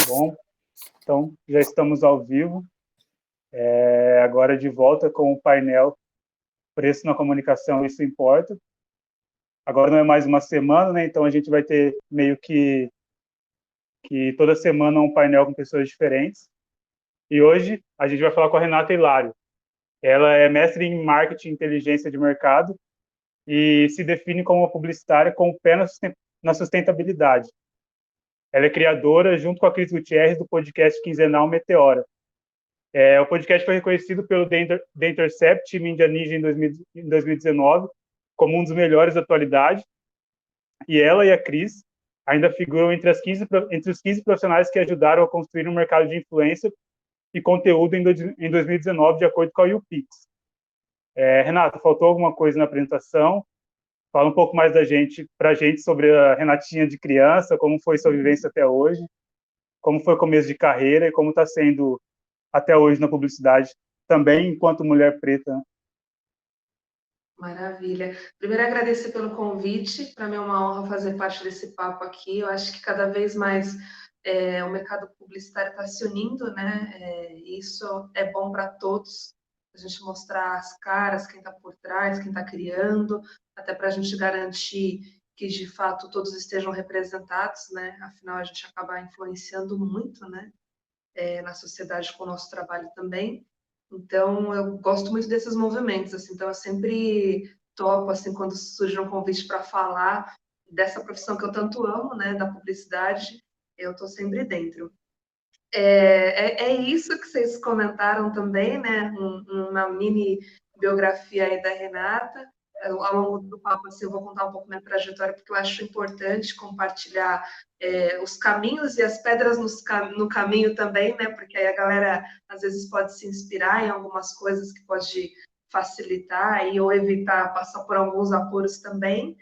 Bom, então já estamos ao vivo, agora de volta com o painel Preço na Comunicação, Isso Importa. Agora não é mais uma semana, né? Então a gente vai ter meio que toda semana um painel com pessoas diferentes. E hoje a gente vai falar com a Renata Hilário. Ela é mestre em Marketing e Inteligência de Mercado e se define como uma publicitária com o pé na sustentabilidade. Ela é criadora, junto com a Cris Gutierrez, do podcast quinzenal Meteora. O podcast foi reconhecido pelo The Intercept e Mídia Ninja em 2019 como um dos melhores da atualidade. E ela e a Cris ainda figuram entre os 15 profissionais que ajudaram a construir um mercado de influência e conteúdo em 2019, de acordo com a YouPix. Renata, faltou alguma coisa na apresentação? Fala um pouco mais para a gente sobre a Renatinha de criança, como foi sua vivência até hoje, como foi o começo de carreira e como está sendo até hoje na publicidade, também enquanto mulher preta. Maravilha. Primeiro, agradecer pelo convite. Para mim é uma honra fazer parte desse papo aqui. Eu acho que cada vez mais o mercado publicitário está se unindo, né? Isso é bom para todos. A gente mostrar as caras, quem está por trás, quem está criando, até para a gente garantir que, de fato, todos estejam representados, né? Afinal, a gente acaba influenciando muito, né? Na sociedade com o nosso trabalho também. Então, eu gosto muito desses movimentos, assim, então eu sempre topo, assim, quando surge um convite para falar dessa profissão que eu tanto amo, né, da publicidade, eu estou sempre dentro. É isso que vocês comentaram também, né, uma mini biografia aí da Renata. Ao longo do papo, assim, eu vou contar um pouco minha trajetória, porque eu acho importante compartilhar os caminhos e as pedras no caminho também, né? Porque aí a galera, às vezes, pode se inspirar em algumas coisas que pode facilitar ou evitar passar por alguns apuros também.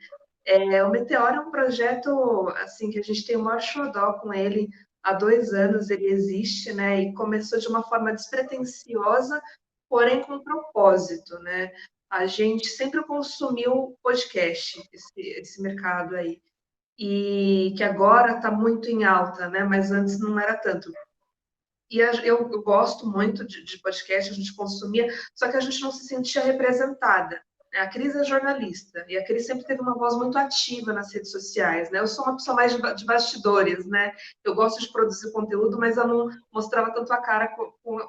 O Meteoro é um projeto, assim, que a gente tem o maior xodó com ele. Há 2 anos ele existe, né? E começou de uma forma despretensiosa, porém com propósito, né? A gente sempre consumiu podcast, esse mercado aí, e que agora está muito em alta, né? Mas antes não era tanto. E eu gosto muito de podcast, a gente consumia, só que a gente não se sentia representada. A Cris é jornalista, e a Cris sempre teve uma voz muito ativa nas redes sociais, né? Eu sou uma pessoa mais de bastidores, né? Eu gosto de produzir conteúdo, mas eu não mostrava tanto a cara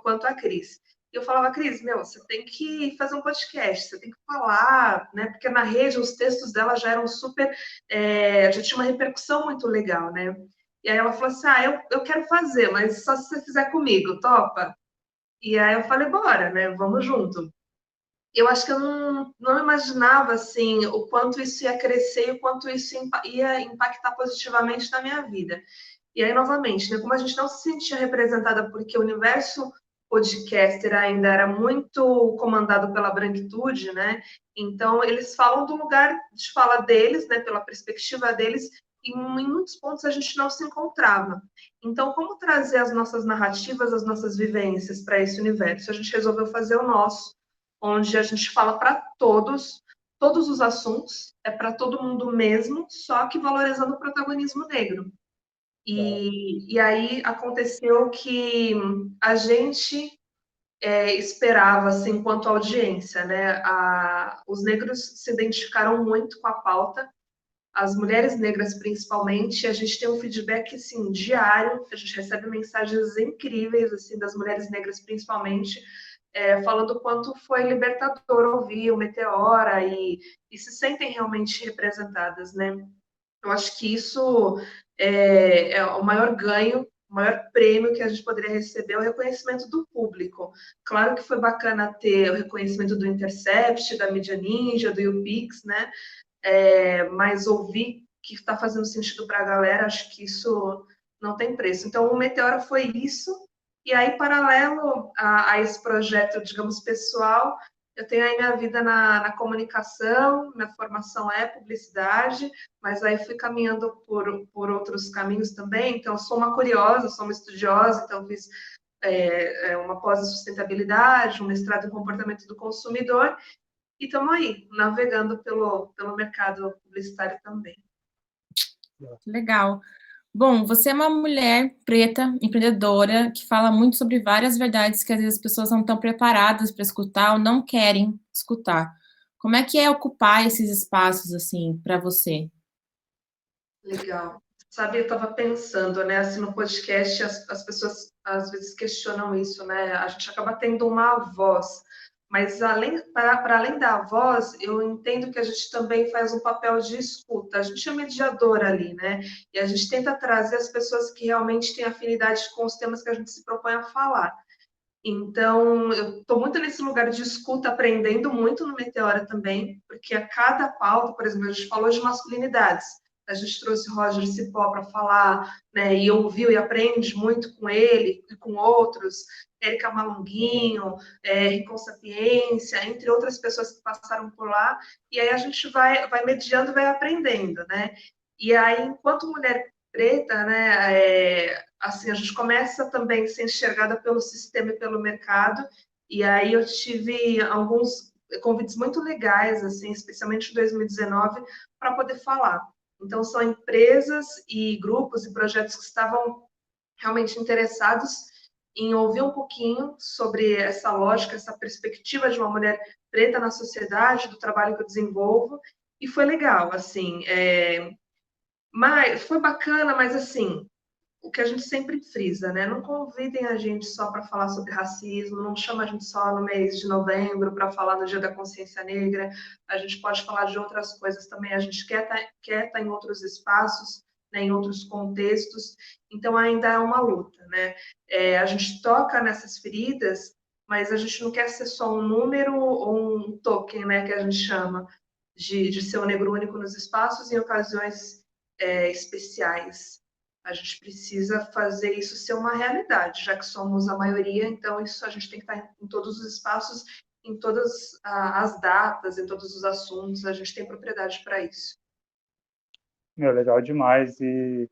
quanto a Cris. E eu falava, Cris, você tem que fazer um podcast, você tem que falar, né? Porque na rede os textos dela já eram super, já tinha uma repercussão muito legal, né? E aí ela falou assim, eu quero fazer, mas só se você fizer comigo, topa? E aí eu falei, bora, né? Vamos junto. Eu acho que eu não imaginava, assim, o quanto isso ia crescer e o quanto isso ia impactar positivamente na minha vida. E aí, novamente, né, como a gente não se sentia representada porque o universo podcaster ainda era muito comandado pela branquitude, né? Então, eles falam do lugar de fala deles, né, pela perspectiva deles, e em muitos pontos a gente não se encontrava. Então, como trazer as nossas narrativas, as nossas vivências para esse universo? A gente resolveu fazer o nosso, onde a gente fala para todos os assuntos, é para todo mundo mesmo, só que valorizando o protagonismo negro. E aí aconteceu que a gente esperava, assim, enquanto audiência, né? Os negros se identificaram muito com a pauta, as mulheres negras principalmente. A gente tem um feedback, assim, diário, a gente recebe mensagens incríveis, assim, das mulheres negras principalmente, falando o quanto foi libertador ouvir o Meteora e se sentem realmente representadas, né? Eu acho que isso é o maior ganho, o maior prêmio que a gente poderia receber, é o reconhecimento do público. Claro que foi bacana ter o reconhecimento do Intercept, da Mídia Ninja, do YouPix, né? Mas ouvir que está fazendo sentido para a galera, acho que isso não tem preço. Então, o Meteora foi isso. E aí, paralelo a esse projeto, digamos, pessoal, eu tenho aí minha vida na comunicação, minha formação é publicidade, mas aí fui caminhando por outros caminhos também. Então, sou uma curiosa, sou uma estudiosa, então fiz uma pós em sustentabilidade, um mestrado em comportamento do consumidor, e estamos aí, navegando pelo mercado publicitário também. Legal. Bom, você é uma mulher preta, empreendedora, que fala muito sobre várias verdades que às vezes as pessoas não estão preparadas para escutar ou não querem escutar. Como é que é ocupar esses espaços, assim, para você? Legal. Sabe, eu estava pensando, né, assim, no podcast, as pessoas às vezes questionam isso, né? A gente acaba tendo uma voz, mas para além da voz, eu entendo que a gente também faz um papel de escuta. A gente é mediadora ali, né? E a gente tenta trazer as pessoas que realmente têm afinidade com os temas que a gente se propõe a falar. Então, eu estou muito nesse lugar de escuta, aprendendo muito no Meteora também, porque a cada pauta, por exemplo, a gente falou de masculinidades, a gente trouxe Roger Cipó para falar, né, e ouviu e aprende muito com ele e com outros, Érica Malunguinho, Ricom Sapiência, entre outras pessoas que passaram por lá, e aí a gente vai mediando, vai aprendendo, né? E aí, enquanto mulher preta, né, assim, a gente começa também a ser enxergada pelo sistema e pelo mercado, e aí eu tive alguns convites muito legais, assim, especialmente em 2019, para poder falar. Então, são empresas e grupos e projetos que estavam realmente interessados em ouvir um pouquinho sobre essa lógica, essa perspectiva de uma mulher preta na sociedade, do trabalho que eu desenvolvo, e foi legal, assim, mas foi bacana, mas assim, o que a gente sempre frisa, né? Não convidem a gente só para falar sobre racismo, não chama a gente só no mês de novembro para falar no Dia da Consciência Negra. A gente pode falar de outras coisas também. A gente quer estar em outros espaços, né, em outros contextos. Então ainda é uma luta, né? A gente toca nessas feridas, mas a gente não quer ser só um número ou um token, né, que a gente chama de ser o negro único nos espaços em ocasiões especiais. A gente precisa fazer isso ser uma realidade, já que somos a maioria, então isso a gente tem que estar em todos os espaços, em todas as datas, em todos os assuntos, a gente tem propriedade para isso. Meu, legal demais. E,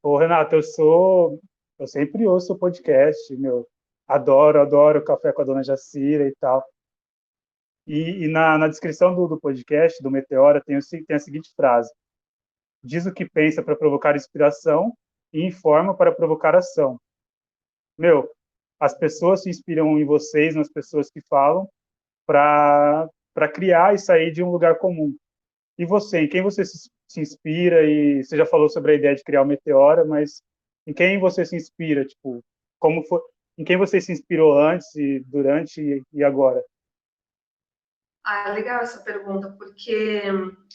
ô, Renato, eu sempre ouço o podcast, meu, adoro Café com a Dona Jacira e tal. E na descrição do podcast, do Meteora, tem a seguinte frase: diz o que pensa para provocar inspiração e informa para provocar ação. Meu, as pessoas se inspiram em vocês, nas pessoas que falam, para criar e sair de um lugar comum. E você, em quem você se inspira? E você já falou sobre a ideia de criar o Meteora, mas em quem você se inspira? Tipo, como foi? Em quem você se inspirou antes e durante e agora? Ah, é legal essa pergunta, porque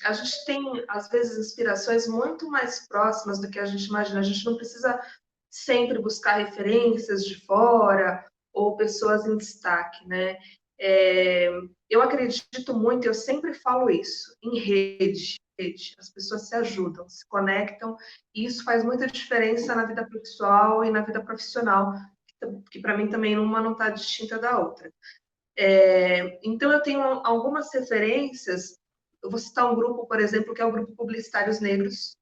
a gente tem, às vezes, inspirações muito mais próximas do que a gente imagina. A gente não precisa sempre buscar referências de fora ou pessoas em destaque, né? É, eu acredito muito, eu sempre falo isso, em rede. As pessoas se ajudam, se conectam, e isso faz muita diferença na vida pessoal e na vida profissional, que para mim também uma não está distinta da outra. Então, eu tenho algumas referências. Eu vou citar um grupo, por exemplo, que é o Grupo Publicitários Negros,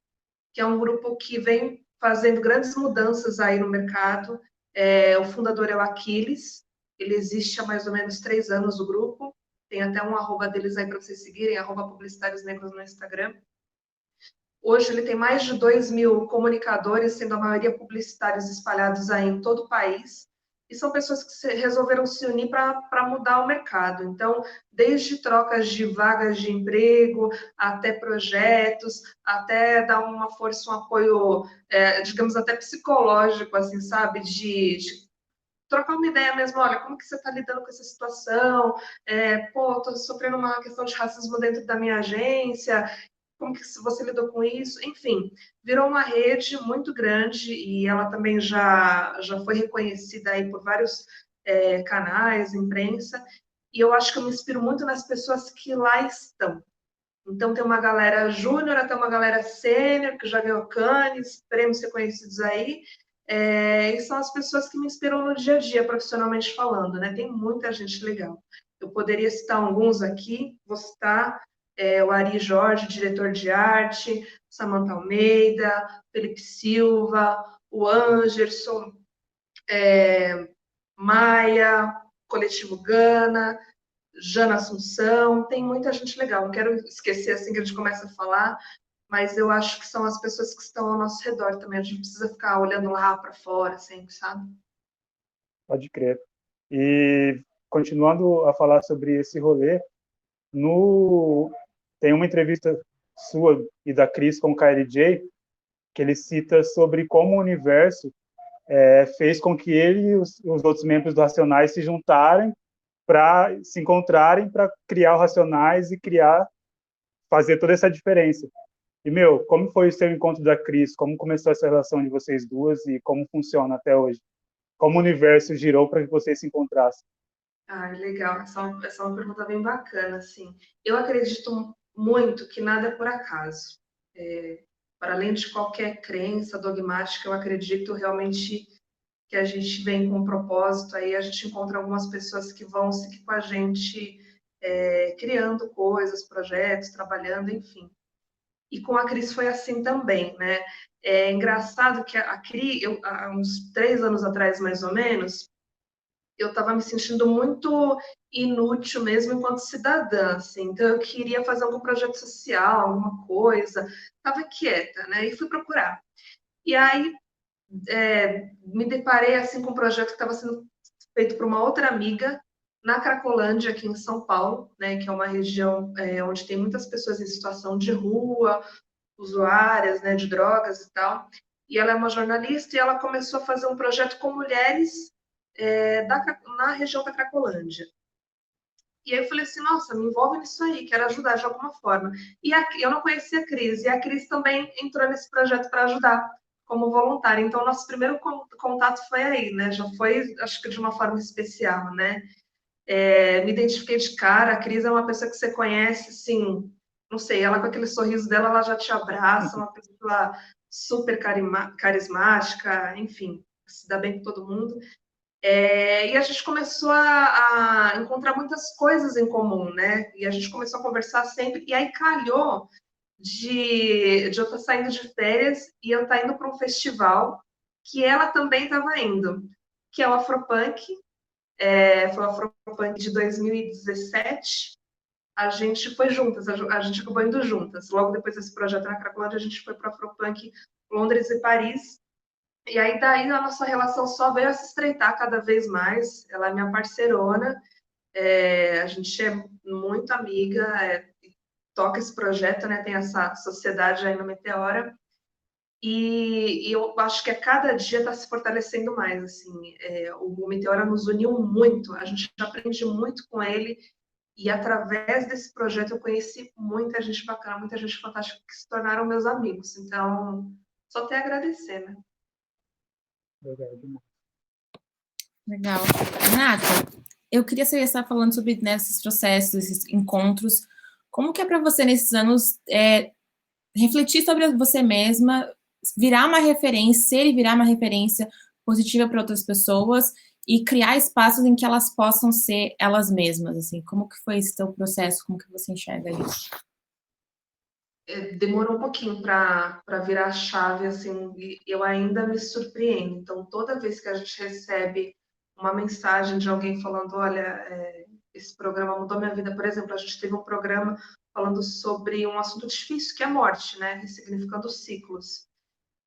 que é um grupo que vem fazendo grandes mudanças aí no mercado. O fundador é o Aquiles, ele existe há mais ou menos 3 anos, o grupo. Tem até um arroba deles aí para vocês seguirem, arroba Publicitários Negros no Instagram. Hoje ele tem mais de 2.000 comunicadores, sendo a maioria publicitários espalhados aí em todo o país. E são pessoas que resolveram se unir para mudar o mercado. Então, desde trocas de vagas de emprego, até projetos, até dar uma força, um apoio, digamos, até psicológico, assim, sabe? De trocar uma ideia mesmo, olha, como que você está lidando com essa situação? Estou sofrendo uma questão de racismo dentro da minha agência, como que você lidou com isso? Enfim, virou uma rede muito grande e ela também já foi reconhecida aí por vários canais, imprensa, e eu acho que eu me inspiro muito nas pessoas que lá estão. Então, tem uma galera júnior, até uma galera sênior, que já ganhou Cannes, prêmios reconhecidos aí, e são as pessoas que me inspiram no dia a dia, profissionalmente falando, né? Tem muita gente legal. Eu poderia citar alguns aqui, vou citar o Ari Jorge, diretor de arte, Samantha Almeida, Felipe Silva, o Anderson, Maia, Coletivo Gana, Jana Assunção, tem muita gente legal. Não quero esquecer assim que a gente começa a falar, mas eu acho que são as pessoas que estão ao nosso redor também. A gente precisa ficar olhando lá para fora sempre, sabe? Pode crer. E continuando a falar sobre esse rolê, tem uma entrevista sua e da Cris com o KLJ, que ele cita sobre como o universo fez com que ele e os outros membros do Racionais se juntarem para se encontrarem para criar o Racionais e fazer toda essa diferença. E, como foi o seu encontro da Cris? Como começou essa relação de vocês duas e como funciona até hoje? Como o universo girou para que vocês se encontrassem? Ah, legal. Essa é uma pergunta bem bacana, assim. Eu acredito muito que nada é por acaso. Para além de qualquer crença dogmática, eu acredito realmente que a gente vem com um propósito, aí a gente encontra algumas pessoas que vão seguir com a gente, criando coisas, projetos, trabalhando, enfim. E com a Cris foi assim também, né? É engraçado que a Cris, há uns 3 anos atrás, mais ou menos, eu estava me sentindo muito inútil mesmo enquanto cidadã, assim. Então eu queria fazer algum projeto social, alguma coisa, estava quieta, né? E fui procurar. E aí me deparei assim com um projeto que estava sendo feito por uma outra amiga na Cracolândia, aqui em São Paulo, né? Que é uma região onde tem muitas pessoas em situação de rua, usuárias, né, de drogas e tal. E ela é uma jornalista e ela começou a fazer um projeto com mulheres na região da Cracolândia. E aí eu falei assim, nossa, me envolve nisso aí, quero ajudar de alguma forma. E eu não conhecia a Cris, e a Cris também entrou nesse projeto para ajudar como voluntária. Então, nosso primeiro contato foi aí, né? Já foi, acho que de uma forma especial, né? Me identifiquei de cara, a Cris é uma pessoa que você conhece, assim, não sei, ela com aquele sorriso dela, ela já te abraça, uma pessoa super carismática, enfim, se dá bem com todo mundo. E a gente começou a encontrar muitas coisas em comum, né? E a gente começou a conversar sempre. E aí calhou de eu estar saindo de férias e eu estar indo para um festival que ela também estava indo, que é o Afropunk. Foi o Afropunk de 2017. A gente foi juntas, a gente acabou indo juntas. Logo depois desse projeto na Cracolândia, a gente foi para o Afropunk Londres e Paris. E aí, daí, a nossa relação só veio a se estreitar cada vez mais. Ela é minha parceirona, a gente é muito amiga, toca esse projeto, né? Tem essa sociedade aí no Meteora. E eu acho que a cada dia está se fortalecendo mais, assim. O Meteora nos uniu muito, a gente aprende muito com ele. E através desse projeto eu conheci muita gente bacana, muita gente fantástica que se tornaram meus amigos. Então, só tenho a agradecer, né? Legal. Renata, eu queria saber, você está falando sobre esses processos, esses encontros, como que é para você nesses anos refletir sobre você mesma, virar uma referência, ser e virar uma referência positiva para outras pessoas e criar espaços em que elas possam ser elas mesmas, assim, como que foi esse teu processo, como que você enxerga isso? Demorou um pouquinho para virar a chave, assim, e eu ainda me surpreendo. Então, toda vez que a gente recebe uma mensagem de alguém falando, olha, esse programa mudou minha vida. Por exemplo, a gente teve um programa falando sobre um assunto difícil, que é a morte, né? Ressignificando ciclos.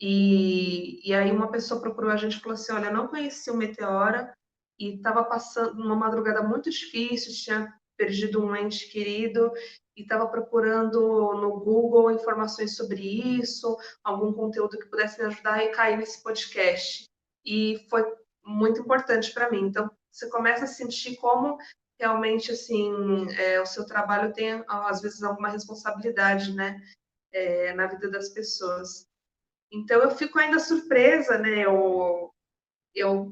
E aí uma pessoa procurou a gente e falou assim, olha, eu não conhecia o Meteora e estava passando uma madrugada muito difícil, tinha perdido um ente querido e estava procurando no Google informações sobre isso, algum conteúdo que pudesse me ajudar e cair nesse podcast. E foi muito importante para mim. Então, você começa a sentir como realmente, assim, o seu trabalho tem, às vezes, alguma responsabilidade, né, na vida das pessoas. Então, eu fico ainda surpresa, né,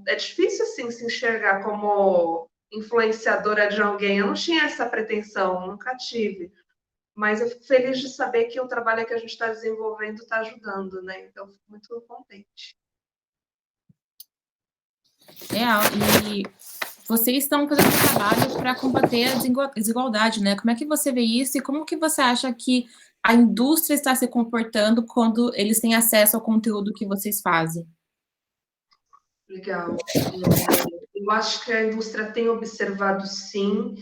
é difícil, assim, se enxergar como influenciadora de alguém. Eu não tinha essa pretensão, nunca tive. Mas eu fico feliz de saber que o trabalho que a gente está desenvolvendo está ajudando, né? Então, eu fico muito contente. E vocês estão fazendo um trabalho para combater a desigualdade, né? Como é que você vê isso e como que você acha que a indústria está se comportando quando eles têm acesso ao conteúdo que vocês fazem? Legal. Eu acho que a indústria tem observado, sim,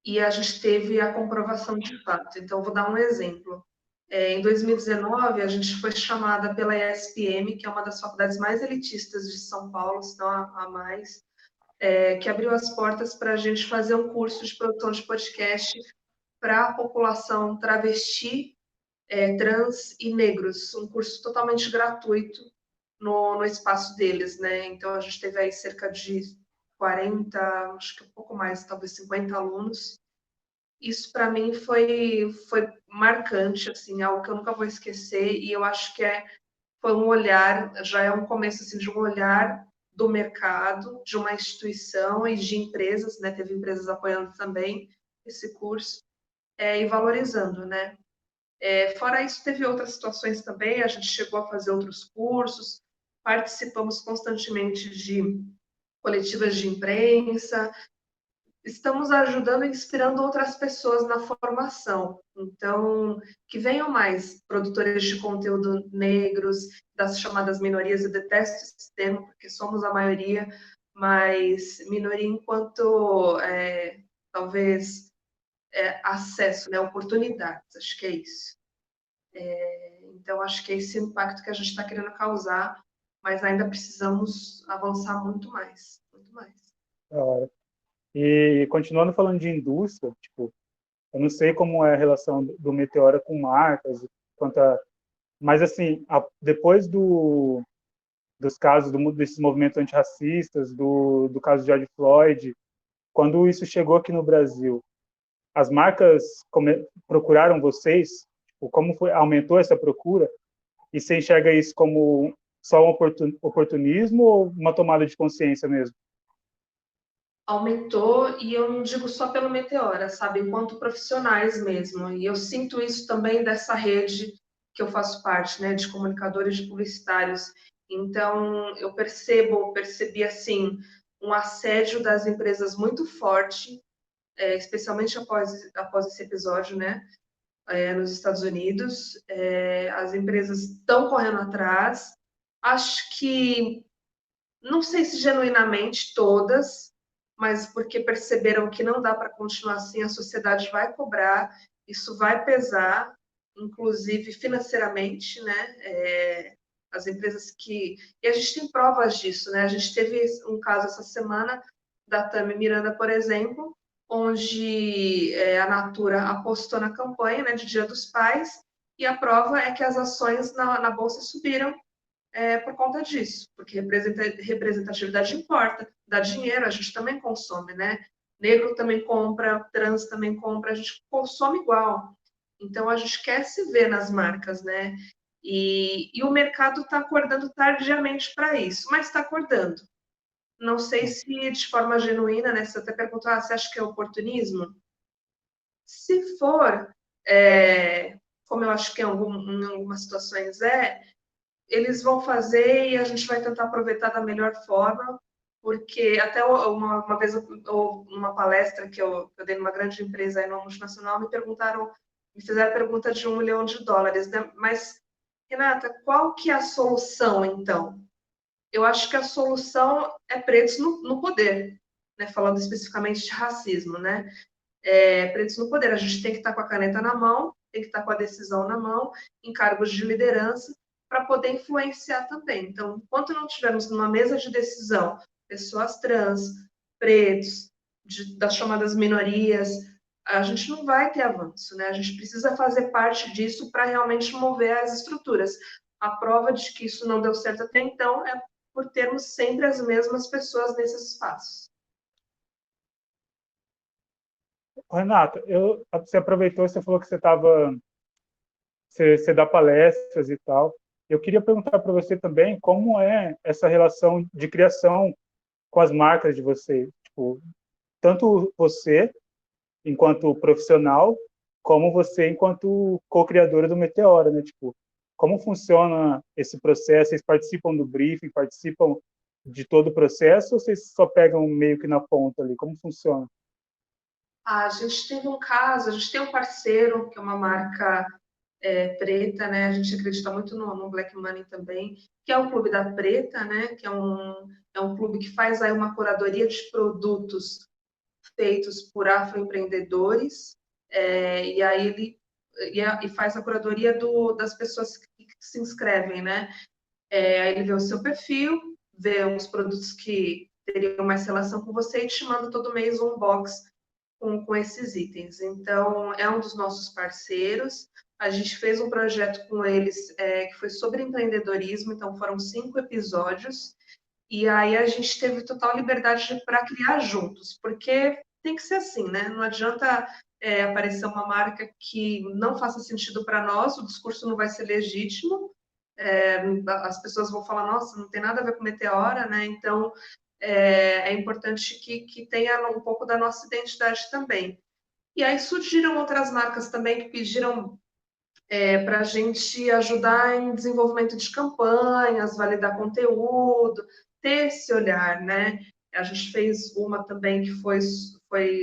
e a gente teve a comprovação de fato. Então, vou dar um exemplo. Em 2019, a gente foi chamada pela ESPM, que é uma das faculdades mais elitistas de São Paulo, se não a mais, que abriu as portas para a gente fazer um curso de produção de podcast para a população travesti, trans e negros, um curso totalmente gratuito no espaço deles, né? Então, a gente teve aí cerca de 40, acho que um pouco mais, talvez 50 alunos. Isso, para mim, foi marcante, assim, algo que eu nunca vou esquecer, e eu acho que foi um olhar, já é um começo, assim, de um olhar do mercado, de uma instituição e de empresas, né? Teve empresas apoiando também esse curso, e valorizando, né? Fora isso, teve outras situações também, a gente chegou a fazer outros cursos, participamos constantemente de coletivas de imprensa, estamos ajudando e inspirando outras pessoas na formação. Então, que venham mais produtores de conteúdo negros, das chamadas minorias. Eu detesto esse termo, porque somos a maioria, mas minoria enquanto, talvez, acesso, né, oportunidades, acho que é isso. Então, acho que é esse impacto que a gente está querendo causar, mas ainda precisamos avançar muito mais, muito mais. Da hora. E continuando falando de indústria, tipo, eu não sei como é a relação do Meteora com marcas, quanto a, mas assim, depois dos casos desses movimentos antirracistas, do caso de George Floyd, quando isso chegou aqui no Brasil, as marcas procuraram vocês? Tipo, como aumentou essa procura? E você enxerga isso como só um oportunismo ou uma tomada de consciência mesmo? Aumentou, e eu não digo só pelo Meteora, sabe? Enquanto profissionais mesmo. E eu sinto isso também dessa rede que eu faço parte, né? De comunicadores, de publicitários. Então, eu percebi, assim, um assédio das empresas muito forte, especialmente após esse episódio, né? Nos Estados Unidos. As empresas estão correndo atrás. Acho que, não sei se genuinamente todas, mas porque perceberam que não dá para continuar assim, a sociedade vai cobrar, isso vai pesar, inclusive financeiramente, né? As empresas que... E a gente tem provas disso, né? A gente teve um caso essa semana da Tami Miranda, por exemplo, onde a Natura apostou na campanha, né, de Dia dos Pais, e a prova é que as ações na Bolsa subiram por conta disso, porque representatividade importa, dá dinheiro, a gente também consome, né? Negro também compra, trans também compra, a gente consome igual. Então, a gente quer se ver nas marcas, né? E o mercado está acordando tardiamente para isso, mas está acordando. Não sei se de forma genuína, né? Você até perguntou, você acha que é oportunismo? Se for, como eu acho que em algumas situações eles vão fazer e a gente vai tentar aproveitar da melhor forma, porque até uma vez, uma palestra que eu dei numa grande empresa aí, numa multinacional, me fizeram a pergunta de $1 milhão, né? Mas, Renata, qual que é a solução, então? Eu acho que a solução é pretos no poder, né? Falando especificamente de racismo, né? Pretos no poder, a gente tem que estar com a caneta na mão, tem que estar com a decisão na mão, em cargos de liderança, para poder influenciar também. Então, enquanto não tivermos numa mesa de decisão pessoas trans, pretos, das chamadas minorias, a gente não vai ter avanço, né? A gente precisa fazer parte disso para realmente mover as estruturas. A prova de que isso não deu certo até então é por termos sempre as mesmas pessoas nesses espaços. Renata, você aproveitou, você falou que você dá palestras e tal. Eu queria perguntar para você também como é essa relação de criação com as marcas de vocês. Tipo, tanto você, enquanto profissional, como você, enquanto co-criadora do Meteora, né? Tipo, como funciona esse processo? Vocês participam do briefing, participam de todo o processo ou vocês só pegam meio que na ponta ali? Como funciona? A gente teve um caso, a gente tem um parceiro, que é uma marca preta, né? A gente acredita muito no Black Money também, que é o Clube da Preta, né? Que é um clube que faz aí uma curadoria de produtos feitos por afroempreendedores, e aí ele e faz a curadoria das pessoas que se inscrevem, né? Aí ele vê o seu perfil, vê os produtos que teriam mais relação com você e te manda todo mês um box com esses itens. Então, é um dos nossos parceiros. A gente fez um projeto com eles que foi sobre empreendedorismo, então foram 5 episódios. E aí a gente teve total liberdade para criar juntos, porque tem que ser assim, né? Não adianta aparecer uma marca que não faça sentido para nós, o discurso não vai ser legítimo, as pessoas vão falar, nossa, não tem nada a ver com Meteora, né? Então, é importante que tenha um pouco da nossa identidade também. E aí surgiram outras marcas também que pediram para a gente ajudar em desenvolvimento de campanhas, validar conteúdo, ter esse olhar, né? A gente fez uma também que foi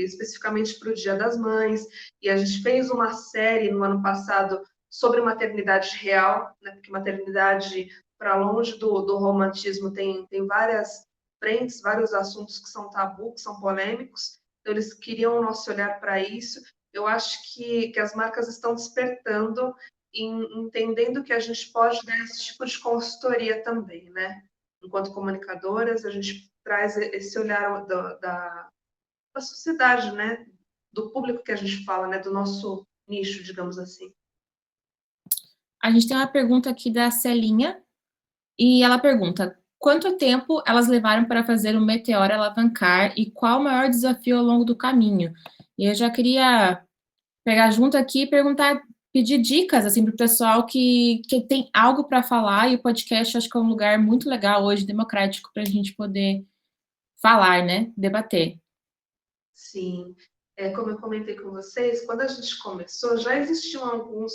especificamente para o Dia das Mães, e a gente fez uma série no ano passado sobre maternidade real, né? Porque maternidade, para longe do romantismo, tem várias frentes, vários assuntos que são tabu, que são polêmicos, então eles queriam o nosso olhar para isso. Eu acho que as marcas estão despertando e entendendo que a gente pode dar esse tipo de consultoria também, né? Enquanto comunicadoras, a gente traz esse olhar da sociedade, né? Do público que a gente fala, né? Do nosso nicho, digamos assim. A gente tem uma pergunta aqui da Celinha, e ela pergunta: quanto tempo elas levaram para fazer o Meteora alavancar e qual o maior desafio ao longo do caminho? E eu já queria pegar junto aqui e perguntar, pedir dicas assim para o pessoal que tem algo para falar, e o podcast acho que é um lugar muito legal hoje, democrático, para a gente poder falar, né? Debater. Sim, como eu comentei com vocês, quando a gente começou, já existiam alguns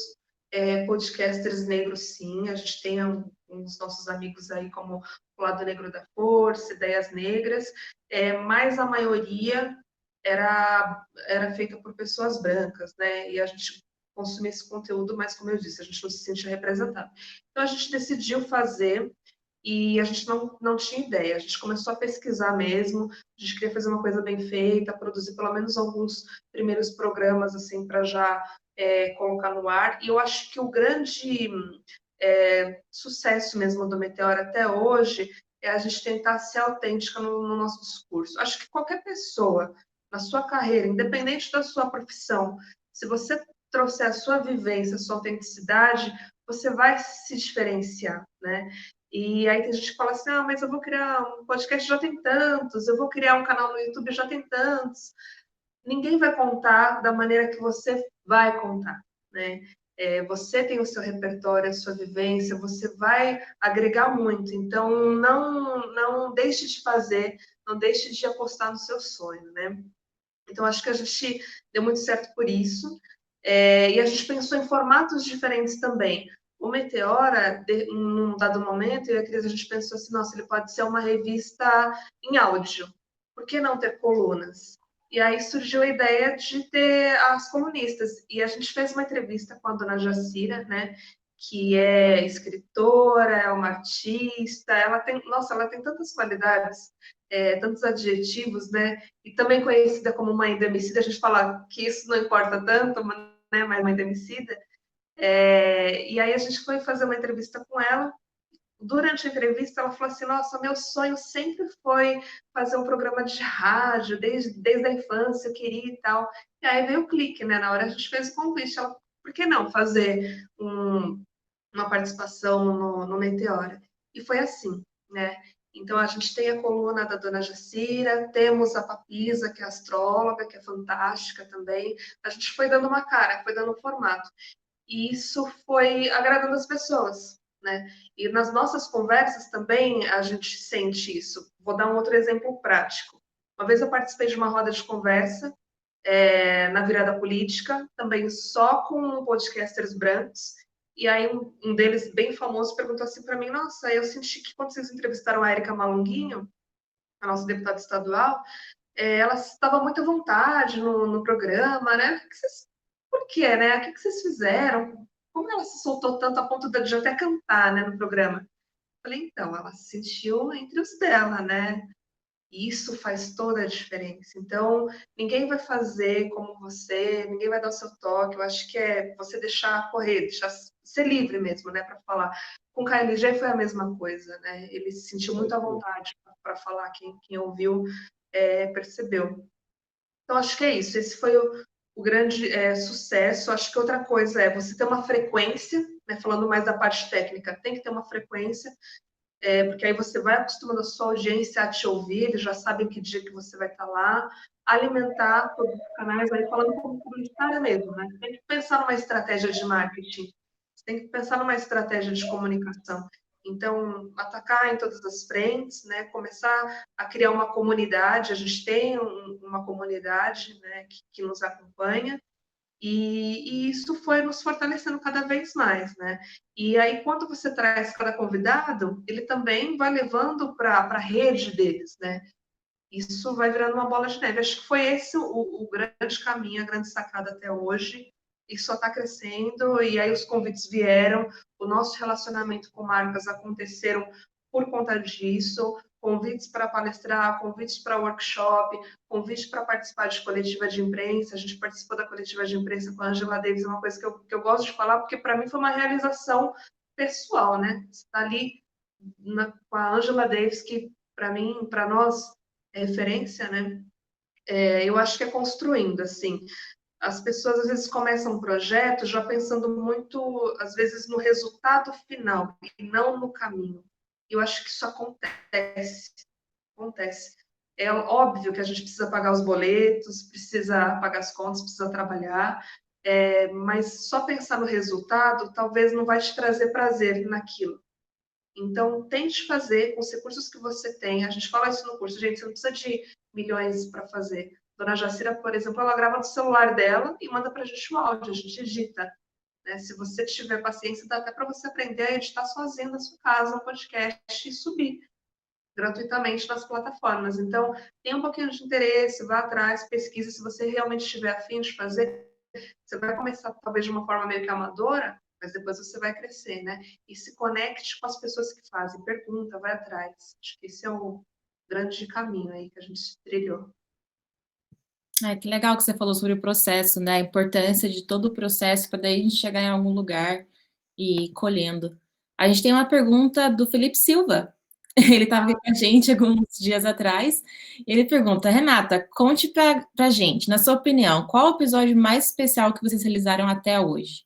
podcasters negros, sim. A gente tem uns nossos amigos aí, como o Lado Negro da Força, Ideias Negras, mas a maioria era feita por pessoas brancas, né? E a gente consumia esse conteúdo, mas, como eu disse, a gente não se sentia representado. Então, a gente decidiu fazer e a gente não tinha ideia. A gente começou a pesquisar mesmo, a gente queria fazer uma coisa bem feita, produzir pelo menos alguns primeiros programas, assim, para já colocar no ar. E eu acho que o grande sucesso mesmo do Meteor até hoje é a gente tentar ser autêntica no nosso discurso. Acho que qualquer pessoa, na sua carreira, independente da sua profissão, se você trouxer a sua vivência, a sua autenticidade, você vai se diferenciar, né? E aí tem gente que fala assim, mas eu vou criar um podcast, já tem tantos, eu vou criar um canal no YouTube, já tem tantos. Ninguém vai contar da maneira que você vai contar, né? Você tem o seu repertório, a sua vivência, você vai agregar muito. Então, não deixe de fazer, não deixe de apostar no seu sonho, né? Então, acho que a gente deu muito certo por isso. E a gente pensou em formatos diferentes também. O Meteora, num dado momento, eu e a Cris, a gente pensou assim, nossa, ele pode ser uma revista em áudio. Por que não ter colunas? E aí surgiu a ideia de ter as colunistas. E a gente fez uma entrevista com a dona Jacira, né? Que é escritora, é uma artista, ela tem tantas qualidades, tantos adjetivos, né? E também conhecida como Mãe Demicida, a gente fala que isso não importa tanto, né? Mas Mãe Demicida. E aí a gente foi fazer uma entrevista com ela. Durante a entrevista, ela falou assim, nossa, meu sonho sempre foi fazer um programa de rádio, desde a infância, eu queria e tal. E aí veio o clique, né? Na hora a gente fez o convite. Ela, por que não fazer uma participação no Meteora? E foi assim, né? Então, a gente tem a coluna da Dona Jacira, temos a Papisa, que é astróloga, que é fantástica também. A gente foi dando uma cara, foi dando um formato. E isso foi agradando as pessoas, né? E nas nossas conversas também a gente sente isso. Vou dar um outro exemplo prático. Uma vez eu participei de uma roda de conversa na virada política, também só com podcasters brancos, e aí um deles, bem famoso, perguntou assim para mim, nossa, eu senti que quando vocês entrevistaram a Érica Malunguinho, a nossa deputada estadual, ela estava muito à vontade no programa, né? Por quê, né? O que vocês fizeram? Como ela se soltou tanto a ponto de até cantar, né, no programa? Falei, então, ela se sentiu entre os dela, né? E isso faz toda a diferença. Então, ninguém vai fazer como você, ninguém vai dar o seu toque. Eu acho que é você deixar correr, deixar ser livre mesmo, né, para falar. Com o KLJ foi a mesma coisa, né? Ele se sentiu muito à vontade para falar. Quem ouviu percebeu. Então, acho que é isso. Esse foi o grande sucesso. Acho que outra coisa é você ter uma frequência, né, falando mais da parte técnica, tem que ter uma frequência, porque aí você vai acostumando a sua audiência a te ouvir, eles já sabem que dia que você vai estar lá, alimentar todos os canais, aí falando como publicitária mesmo, né? Tem que pensar numa estratégia de marketing, você tem que pensar numa estratégia de comunicação. Então, atacar em todas as frentes, né? Começar a criar uma comunidade, a gente tem uma comunidade, né, que nos acompanha, e isso foi nos fortalecendo cada vez mais, né? E aí, quando você traz cada convidado, ele também vai levando para a rede deles, né? Isso vai virando uma bola de neve. Acho que foi esse o grande caminho, a grande sacada até hoje. E só está crescendo, e aí os convites vieram, o nosso relacionamento com marcas aconteceram por conta disso, convites para palestrar, convites para workshop, convite para participar de coletiva de imprensa. A gente participou da coletiva de imprensa com a Angela Davis, é uma coisa que eu gosto de falar, porque para mim foi uma realização pessoal, né? Você está ali com a Angela Davis, que para mim, para nós, é referência, né? Eu acho que é construindo, assim. As pessoas, às vezes, começam um projeto já pensando muito, às vezes, no resultado final e não no caminho. Eu acho que isso acontece. É óbvio que a gente precisa pagar os boletos, precisa pagar as contas, precisa trabalhar, mas só pensar no resultado talvez não vai te trazer prazer naquilo. Então, tente fazer com os recursos que você tem. A gente fala isso no curso, gente, você não precisa de milhões para fazer. Dona Jacira, por exemplo, ela grava no celular dela e manda para a gente o áudio, a gente edita. Né? Se você tiver paciência, dá até para você aprender a editar sozinho na sua casa um podcast e subir gratuitamente nas plataformas. Então, tem um pouquinho de interesse, vá atrás, pesquisa. Se você realmente estiver afim de fazer, você vai começar talvez de uma forma meio que amadora, mas depois você vai crescer, né? E se conecte com as pessoas que fazem, pergunta, vai atrás. Acho que esse é o grande caminho aí que a gente trilhou. Que legal que você falou sobre o processo, né? A importância de todo o processo para daí a gente chegar em algum lugar e ir colhendo. A gente tem uma pergunta do Felipe Silva. Ele estava aqui com a gente alguns dias atrás. Ele pergunta: Renata, conte pra gente, na sua opinião, qual o episódio mais especial que vocês realizaram até hoje?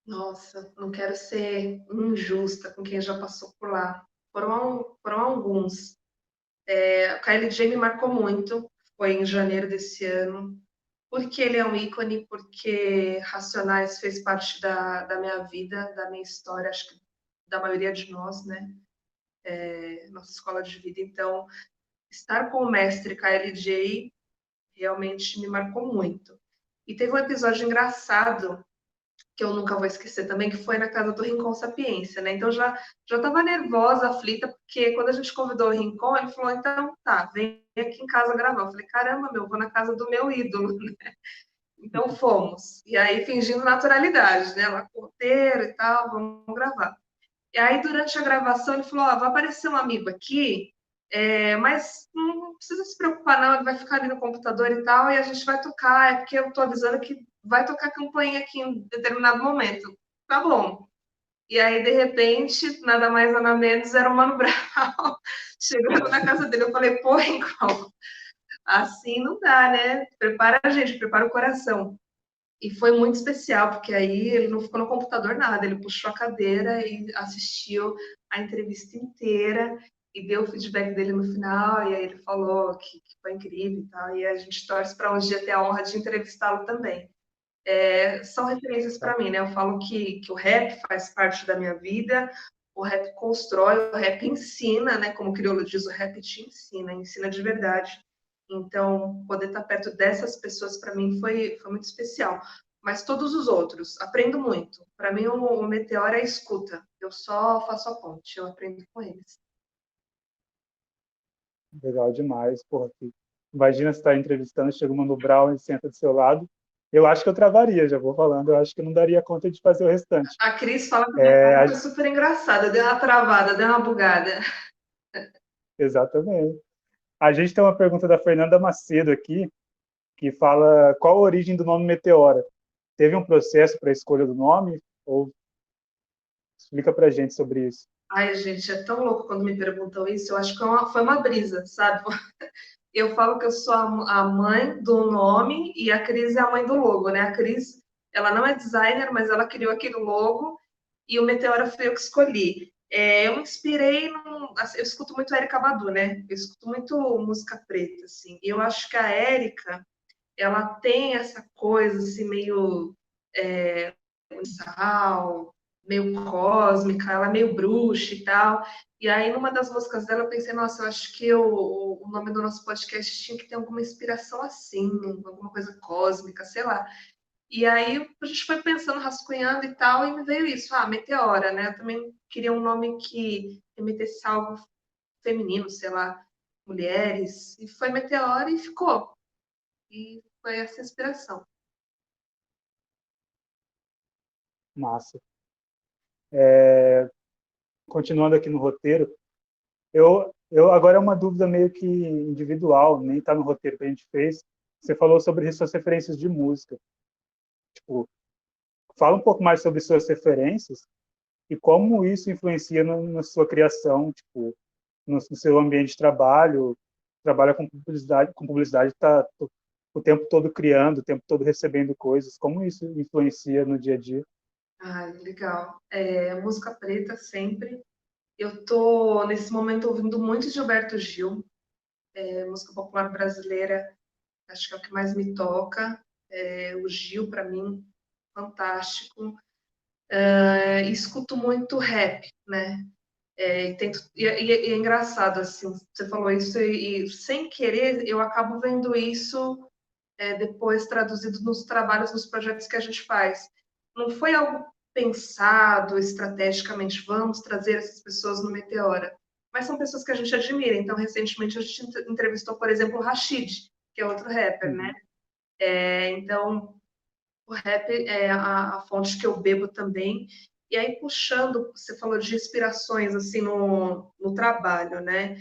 Nossa, não quero ser injusta com quem já passou por lá. Foram alguns. O KLJ me marcou muito, foi em janeiro desse ano, porque ele é um ícone, porque Racionais fez parte da minha vida, da minha história, acho que da maioria de nós, né? Nossa escola de vida. Então, estar com o mestre KLJ realmente me marcou muito. E teve um episódio engraçado que eu nunca vou esquecer também, que foi na casa do Rincon Sapiência, né? Então já estava nervosa, aflita, porque quando a gente convidou o Rincon, ele falou: então tá, vem aqui em casa gravar. Eu falei: caramba, vou na casa do meu ídolo, né? Então fomos. E aí fingindo naturalidade, né? Lá com o roteiro e tal, vamos gravar. E aí durante a gravação ele falou: vai aparecer um amigo aqui, mas não precisa se preocupar não, ele vai ficar ali no computador e tal, e a gente vai tocar, porque eu tô avisando que vai tocar campainha aqui em determinado momento. Tá bom. E aí, de repente, nada mais, nada menos, era o Mano Brown chegando na casa dele. Eu falei: pô, Rincon, assim não dá, né? Prepara a gente, prepara o coração. E foi muito especial, porque aí ele não ficou no computador nada, ele puxou a cadeira e assistiu a entrevista inteira e deu o feedback dele no final, e aí ele falou que foi incrível e tal, e a gente torce para um dia ter a honra de entrevistá-lo também. São referências para mim, né? Eu falo que o rap faz parte da minha vida, o rap constrói, o rap ensina, né? Como o crioulo diz, o rap te ensina de verdade. Então, poder estar perto dessas pessoas, para mim, foi muito especial. Mas todos os outros, aprendo muito. Para mim, o Meteoro é a escuta. Eu só faço a ponte, eu aprendo com eles. Legal demais, porra. Imagina você estar entrevistando, chega o Mano Brown e senta do seu lado. Eu acho que eu travaria, já vou falando. Eu acho que eu não daria conta de fazer o restante. A Cris fala que foi super engraçada, deu uma travada, deu uma bugada. Exatamente. A gente tem uma pergunta da Fernanda Macedo aqui, que fala qual a origem do nome Meteora. Teve um processo para a escolha do nome? Ou explica para a gente sobre isso. Ai, gente, é tão louco quando me perguntam isso. Eu acho que foi uma brisa, sabe? Eu falo que eu sou a mãe do nome e a Cris é a mãe do logo, né? A Cris, ela não é designer, mas ela criou aquele logo e o Meteora foi eu que escolhi. Eu me inspirei assim, eu escuto muito a Erykah Badu, né? Eu escuto muito música preta, assim. E eu acho que a Erykah, ela tem essa coisa, assim, meio universal, meio cósmica, ela é meio bruxa e tal. E aí, numa das músicas dela, eu pensei, nossa, eu acho que o nome do nosso podcast tinha que ter alguma inspiração assim, alguma coisa cósmica, sei lá. E aí a gente foi pensando, rascunhando e tal, e me veio isso, Meteora, né? Eu também queria um nome que remetesse a algo feminino, sei lá, mulheres. E foi Meteora e ficou. E foi essa a inspiração. Massa. Continuando aqui no roteiro, eu agora é uma dúvida meio que individual, nem está no roteiro que a gente fez. Você falou sobre suas referências de música. Tipo, fala um pouco mais sobre suas referências e como isso influencia na sua criação, tipo, no seu ambiente de trabalho. Trabalha com publicidade, está o tempo todo criando, o tempo todo recebendo coisas. Como isso influencia no dia a dia? Legal. Música preta sempre. Eu tô, nesse momento, ouvindo muito Gilberto Gil, música popular brasileira, acho que é o que mais me toca. O Gil, para mim, fantástico. Escuto muito rap, né? E é engraçado, assim, você falou isso e sem querer eu acabo vendo isso depois traduzido nos trabalhos, nos projetos que a gente faz. Não foi algo pensado estrategicamente, vamos trazer essas pessoas no Meteora, mas são pessoas que a gente admira. Então, recentemente, a gente entrevistou, por exemplo, o Rashid, que é outro rapper, né? Então, o rap é a fonte que eu bebo também. E aí, puxando, você falou de inspirações, assim, no trabalho, né?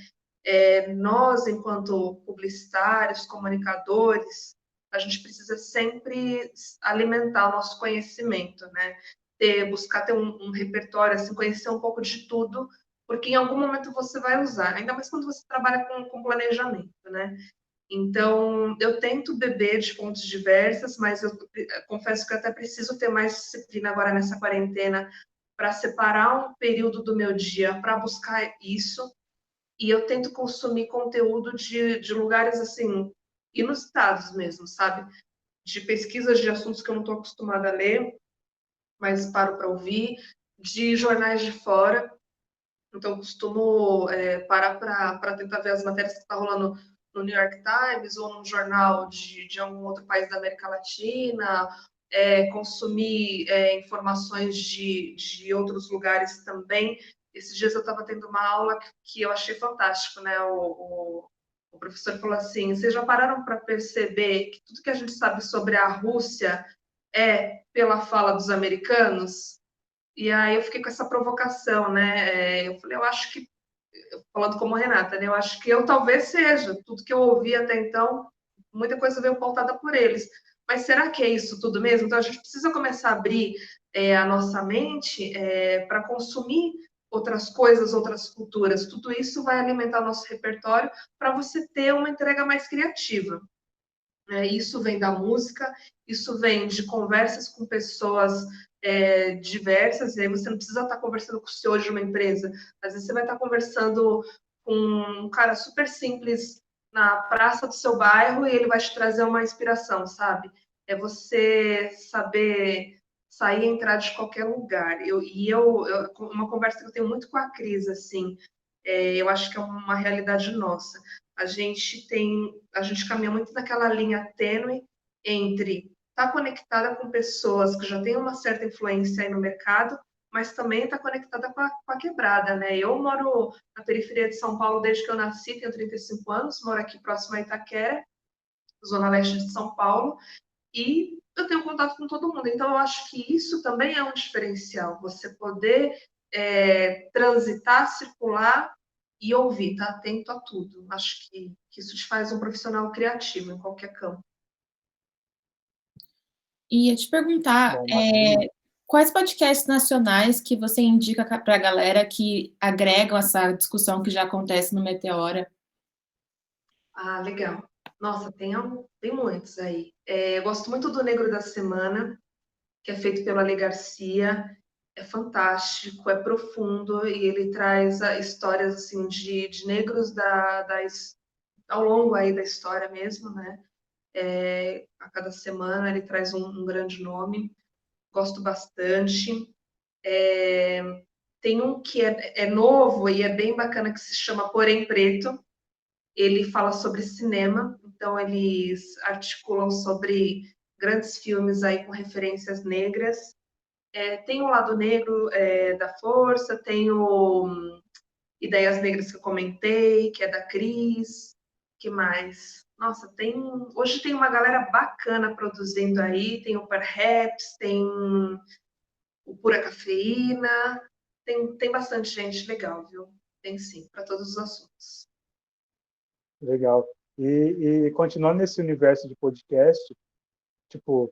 Nós, enquanto publicitários, comunicadores, a gente precisa sempre alimentar o nosso conhecimento, né? Buscar ter um repertório, assim, conhecer um pouco de tudo, porque em algum momento você vai usar, ainda mais quando você trabalha com planejamento, né? Então, eu tento beber de fontes diversas, mas eu confesso que eu até preciso ter mais disciplina agora nessa quarentena para separar um período do meu dia para buscar isso. E eu tento consumir conteúdo de lugares, assim, inusitados mesmo, sabe? De pesquisas de assuntos que eu não estou acostumada a ler, mas paro para ouvir, de jornais de fora. Então, eu costumo parar para tentar ver as matérias que estão rolando no New York Times ou num jornal de algum outro país da América Latina, consumir informações de outros lugares também. Esses dias eu estava tendo uma aula que eu achei fantástico, né? O professor falou assim: vocês já pararam para perceber que tudo que a gente sabe sobre a Rússia é pela fala dos americanos? E aí eu fiquei com essa provocação, né? Eu falei, eu acho que, falando como Renata, né? Eu acho que eu talvez seja, tudo que eu ouvi até então, muita coisa veio pautada por eles. Mas será que é isso tudo mesmo? Então a gente precisa começar a abrir a nossa mente para consumir outras coisas, outras culturas. Tudo isso vai alimentar o nosso repertório para você ter uma entrega mais criativa. Isso vem da música, isso vem de conversas com pessoas diversas, e aí você não precisa estar conversando com o CEO de uma empresa, às vezes você vai estar conversando com um cara super simples na praça do seu bairro e ele vai te trazer uma inspiração, sabe? É você saber sair e entrar de qualquer lugar. Uma conversa que eu tenho muito com a Cris, assim, eu acho que é uma realidade nossa. A gente caminha muito naquela linha tênue entre estar conectada com pessoas que já têm uma certa influência aí no mercado, mas também estar conectada com a quebrada, né? Eu moro na periferia de São Paulo desde que eu nasci, tenho 35 anos, moro aqui próximo a Itaquera, zona leste de São Paulo, e eu tenho contato com todo mundo. Então, eu acho que isso também é um diferencial, você poder transitar, circular e ouvir, estar atento a tudo. Acho que isso te faz um profissional criativo em qualquer campo. E ia te perguntar, Bom, maravilha. quais podcasts nacionais que você indica para a galera que agregam essa discussão que já acontece no Meteora? Ah, legal. Nossa, tem muitos aí. Eu gosto muito do Negro da Semana, que é feito pelo Ale Garcia. É fantástico, é profundo e ele traz histórias assim de negros ao longo aí da história mesmo, né? A cada semana ele traz um grande nome. Gosto bastante. Tem um que é novo e é bem bacana que se chama Porém Preto. Ele fala sobre cinema, então eles articulam sobre grandes filmes aí com referências negras. Tem o lado negro da força, tem o Ideias Negras que eu comentei, que é da Cris, que mais? Nossa, hoje tem uma galera bacana produzindo aí, tem o Perhaps, tem o Pura Cafeína, tem bastante gente legal, viu? Tem sim, para todos os assuntos. Legal. E continuando nesse universo de podcast, tipo,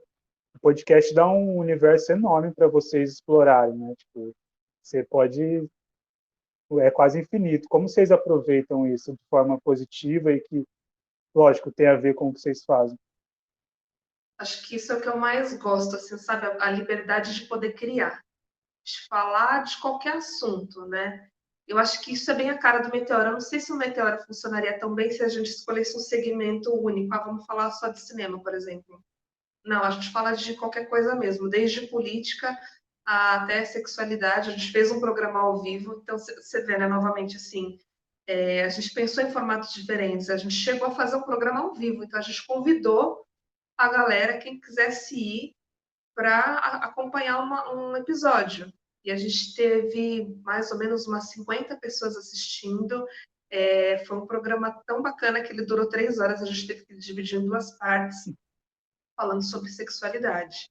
o podcast dá um universo enorme para vocês explorarem, né? Tipo, você pode, é quase infinito. Como vocês aproveitam isso de forma positiva e que, lógico, tem a ver com o que vocês fazem? Acho que isso é o que eu mais gosto, assim, sabe? A liberdade de poder criar, de falar de qualquer assunto, né? Eu acho que isso é bem a cara do Meteora. Eu não sei se o Meteora funcionaria tão bem se a gente escolhesse um segmento único. Ah, vamos falar só de cinema, por exemplo. Não, a gente fala de qualquer coisa mesmo, desde política até sexualidade. A gente fez um programa ao vivo, então você vê, né, novamente, assim, a gente pensou em formatos diferentes, a gente chegou a fazer um programa ao vivo, então a gente convidou a galera, quem quisesse ir, para acompanhar um episódio. E a gente teve mais ou menos umas 50 pessoas assistindo. Foi um programa tão bacana que ele durou 3 horas, a gente teve que dividir em duas partes, falando sobre sexualidade,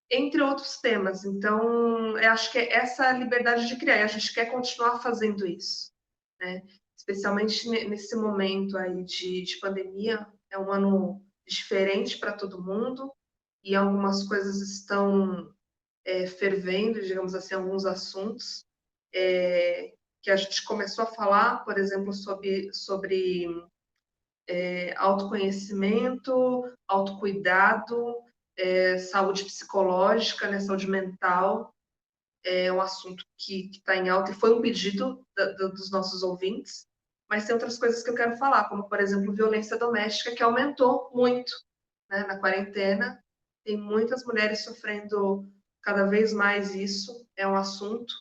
entre outros temas. Então, eu acho que é essa liberdade de criar, e a gente quer continuar fazendo isso, né? Especialmente nesse momento aí de pandemia, é um ano diferente para todo mundo, e algumas coisas estão fervendo, digamos assim, alguns assuntos que a gente começou a falar, por exemplo, sobre autoconhecimento, autocuidado, saúde psicológica, né, saúde mental, é um assunto que está em alta e foi um pedido dos nossos ouvintes, mas tem outras coisas que eu quero falar, como, por exemplo, violência doméstica, que aumentou muito, né, na quarentena. Tem muitas mulheres sofrendo cada vez mais isso, é um assunto.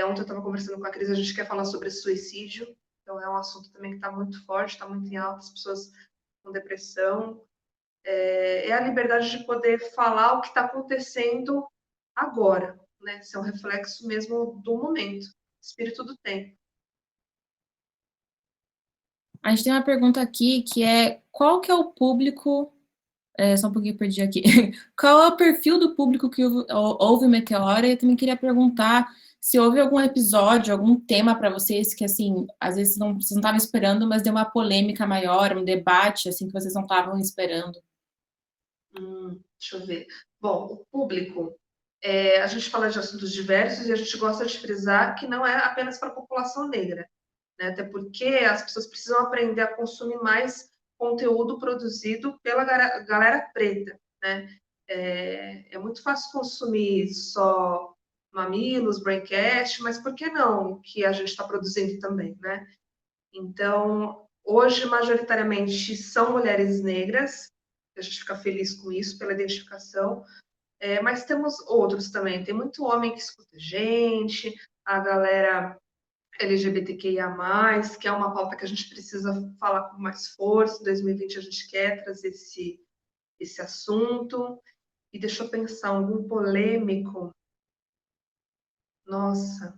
Ontem eu estava conversando com a Cris, a gente quer falar sobre suicídio, então é um assunto também que está muito forte, está muito em alta, as pessoas com depressão. É a liberdade de poder falar o que está acontecendo agora, né? Isso é um reflexo mesmo do momento, espírito do tempo. A gente tem uma pergunta aqui que é qual que é o público. Só um pouquinho perdi aqui. Qual é o perfil do público que ouve o Meteora? E eu também queria perguntar se houve algum episódio, algum tema para vocês que, assim, às vezes vocês não estavam esperando, mas deu uma polêmica maior, um debate, assim, que vocês não estavam esperando. Deixa eu ver. Bom, o público, a gente fala de assuntos diversos e a gente gosta de frisar que não é apenas para a população negra, né? Até porque as pessoas precisam aprender a consumir mais conteúdo produzido pela galera preta, né? É muito fácil consumir só Mamilos, Braincast, mas por que não que a gente está produzindo também, né? Então, hoje, majoritariamente, são mulheres negras, a gente fica feliz com isso, pela identificação, mas temos outros também. Tem muito homem que escuta a gente, a galera LGBTQIA+, que é uma pauta que a gente precisa falar com mais força. Em 2020 a gente quer trazer esse assunto. E deixa eu pensar, algum polêmico. Nossa,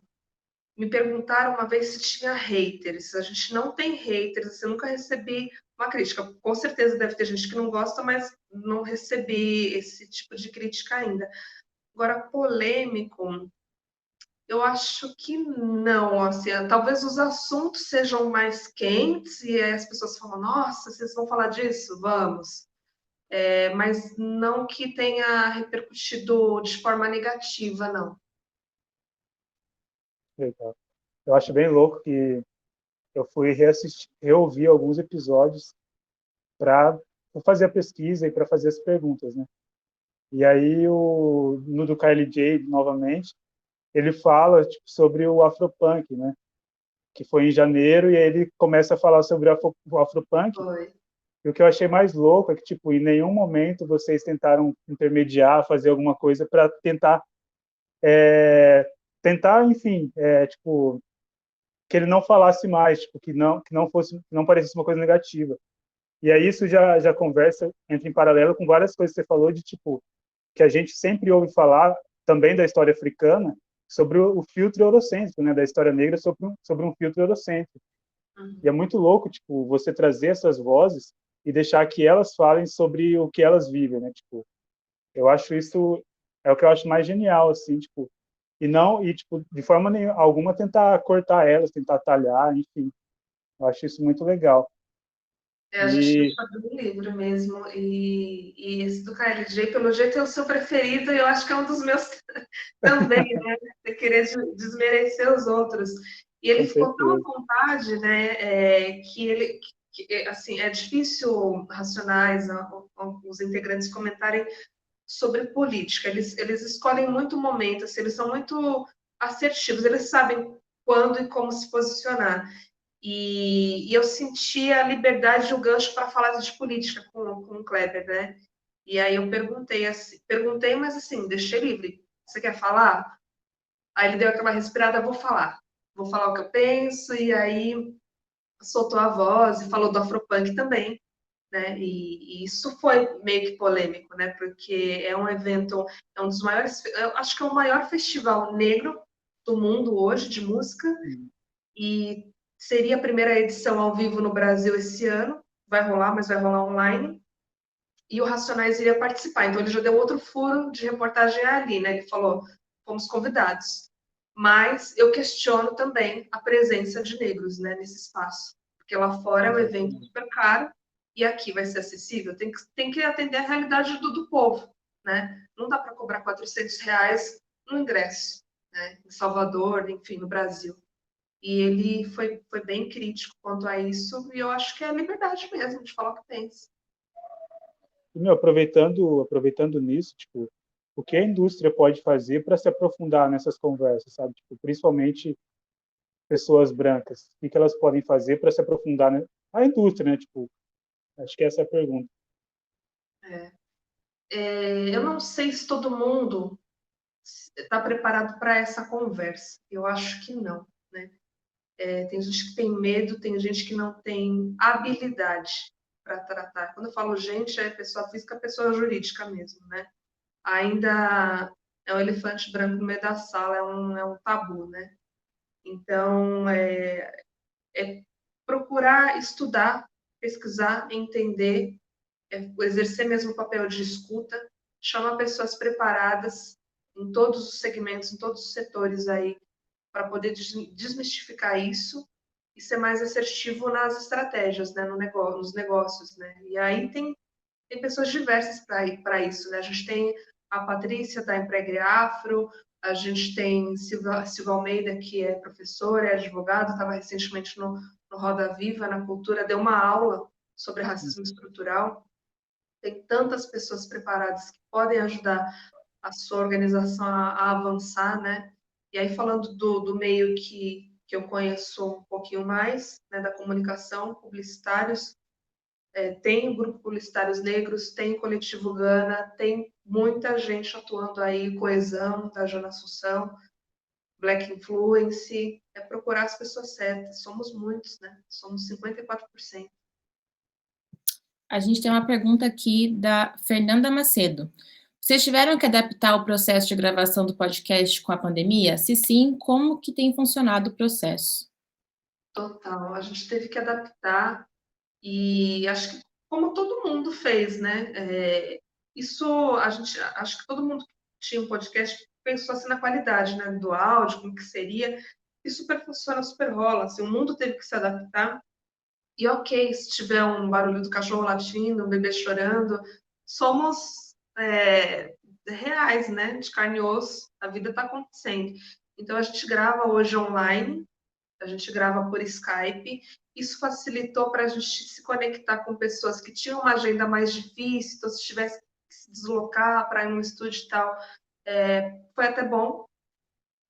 me perguntaram uma vez se tinha haters. A gente não tem haters, assim, eu nunca recebi uma crítica. Com certeza deve ter gente que não gosta, mas não recebi esse tipo de crítica ainda. Agora, polêmico, Eu acho que não, assim, talvez os assuntos sejam mais quentes e aí as pessoas falam, nossa, vocês vão falar disso? Vamos. Mas não que tenha repercutido de forma negativa, não. Legal. Eu acho bem louco que eu fui reouvir alguns episódios para fazer a pesquisa e para fazer as perguntas, né? E aí, no do KLJ, novamente, ele fala tipo, sobre o Afropunk, né? Que foi em janeiro, e aí ele começa a falar sobre o Afropunk. Foi. E o que eu achei mais louco é que, tipo, em nenhum momento vocês tentaram intermediar, fazer alguma coisa para enfim, tipo, que ele não falasse mais, tipo, que não parecesse uma coisa negativa. E aí isso já conversa, entra em paralelo com várias coisas que você falou de, tipo, que a gente sempre ouve falar também da história africana sobre o filtro eurocêntrico, né, da história negra sobre um filtro eurocêntrico. E é muito louco, tipo, você trazer essas vozes e deixar que elas falem sobre o que elas vivem, né? Tipo, eu acho isso é o que eu acho mais genial, assim, tipo, e tipo, de forma alguma tentar cortar elas, tentar talhar, enfim. Eu acho isso muito legal. A gente deixa do livro mesmo. E esse do KLJ, pelo jeito, é o seu preferido, e eu acho que é um dos meus também, né? Você querer desmerecer os outros. E ele ficou tão à vontade, né? Assim, é difícil Racionais, os integrantes comentarem sobre política. Eles escolhem muito o momento, assim, eles são muito assertivos, eles sabem quando e como se posicionar. E eu senti a liberdade e o gancho para falar de política com o Kleber, né? E aí eu perguntei, mas assim, deixei livre. Você quer falar? Aí ele deu aquela respirada, vou falar o que eu penso, e aí soltou a voz e falou do Afropunk também, né? E isso foi meio que polêmico, né? Porque é um evento, é um dos maiores, eu acho que é o maior festival negro do mundo hoje de música, e seria a primeira edição ao vivo no Brasil esse ano. Vai rolar, mas vai rolar online. E o Racionais iria participar. Então ele já deu outro furo de reportagem ali, né? Ele falou, fomos convidados. Mas eu questiono também a presença de negros, né, nesse espaço. Porque lá fora é um evento super caro e aqui vai ser acessível. Tem que atender a realidade do povo, né? Não dá para cobrar R$ 400 no ingresso, né? Em Salvador, enfim, no Brasil. E ele foi bem crítico quanto a isso, e eu acho que é a liberdade mesmo de falar o que pensa. E, aproveitando nisso, tipo, o que a indústria pode fazer para se aprofundar nessas conversas, sabe? Tipo, principalmente pessoas brancas. O que elas podem fazer para se aprofundar a indústria, né? Tipo, acho que essa é a pergunta. Eu não sei se todo mundo está preparado para essa conversa. Eu acho que não, né? Tem gente que tem medo, tem gente que não tem habilidade para tratar. Quando eu falo gente, é pessoa física, pessoa jurídica mesmo, né? Ainda é um elefante branco no meio da sala, é um tabu, né? Então, é procurar estudar, pesquisar, entender, exercer mesmo o papel de escuta, chamar pessoas preparadas em todos os segmentos, em todos os setores aí, para poder desmistificar isso e ser mais assertivo nas estratégias, né, nos negócios, né? E aí tem pessoas diversas para isso, né? A gente tem a Patrícia da Empregre Afro, a gente tem Silva Almeida, que é professora, é advogado, estava recentemente no Roda Viva, na Cultura, deu uma aula sobre racismo estrutural. Tem tantas pessoas preparadas que podem ajudar a sua organização a avançar, né? E aí, falando do meio que eu conheço um pouquinho mais, né, da comunicação, publicitários, tem o Grupo Publicitários Negros, tem o Coletivo Gana, tem muita gente atuando aí, Coesão, da Jana Assunção, Black Influence, é procurar as pessoas certas. Somos muitos, né? Somos 54%. A gente tem uma pergunta aqui da Fernanda Macedo. Vocês tiveram que adaptar o processo de gravação do podcast com a pandemia? Se sim, como que tem funcionado o processo? Total, a gente teve que adaptar e acho que como todo mundo fez, né? Acho que todo mundo que tinha um podcast pensou assim na qualidade, né, do áudio, como que seria, e super funciona, super rola, assim, o mundo teve que se adaptar, e ok, se tiver um barulho do cachorro latindo, um bebê chorando, somos reais, né, de carne e osso, a vida está acontecendo. Então, a gente grava hoje online, a gente grava por Skype, isso facilitou para a gente se conectar com pessoas que tinham uma agenda mais difícil, então se tivesse que se deslocar para ir num estúdio e tal, foi até bom.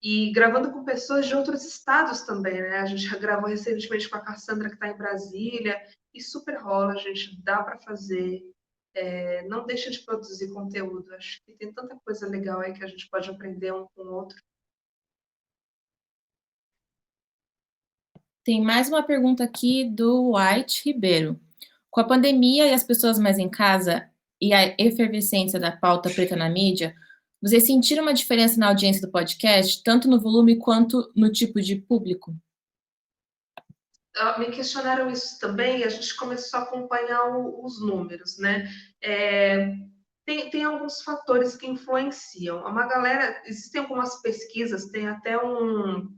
E gravando com pessoas de outros estados também, né? A gente gravou recentemente com a Cassandra, que está em Brasília, e super rola, a gente dá para fazer. Não deixa de produzir conteúdo. Acho que tem tanta coisa legal aí que a gente pode aprender um com o outro. Tem mais uma pergunta aqui do White Ribeiro. Com a pandemia e as pessoas mais em casa e a efervescência da pauta preta na mídia, vocês sentiram uma diferença na audiência do podcast, tanto no volume quanto no tipo de público? Me questionaram isso também, e a gente começou a acompanhar os números, né? Tem alguns fatores que influenciam. Uma galera, existem algumas pesquisas, tem até um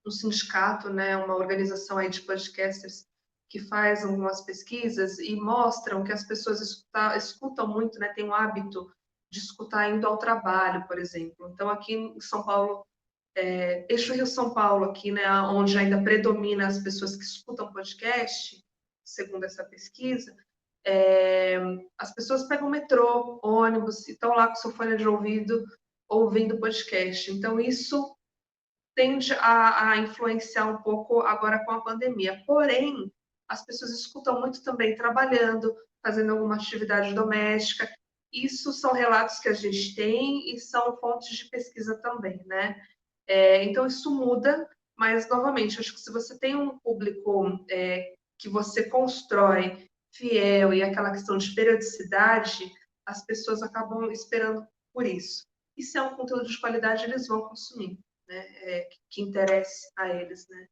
sindicato, né, uma organização aí de podcasters que faz algumas pesquisas e mostram que as pessoas escutam muito, né, tem o hábito de escutar indo ao trabalho, por exemplo. Então, aqui em São Paulo, eixo Rio-São Paulo, aqui, né, onde ainda predomina as pessoas que escutam podcast, segundo essa pesquisa, as pessoas pegam metrô, ônibus, e estão lá com seu fone de ouvido, ouvindo podcast. Então, isso tende a influenciar um pouco agora com a pandemia. Porém, as pessoas escutam muito também trabalhando, fazendo alguma atividade doméstica. Isso são relatos que a gente tem e são fontes de pesquisa também, né? Então, isso muda, mas, novamente, acho que se você tem um público que você constrói fiel e aquela questão de periodicidade, as pessoas acabam esperando por isso. E se é um conteúdo de qualidade, eles vão consumir, né? Que interesse a eles, né?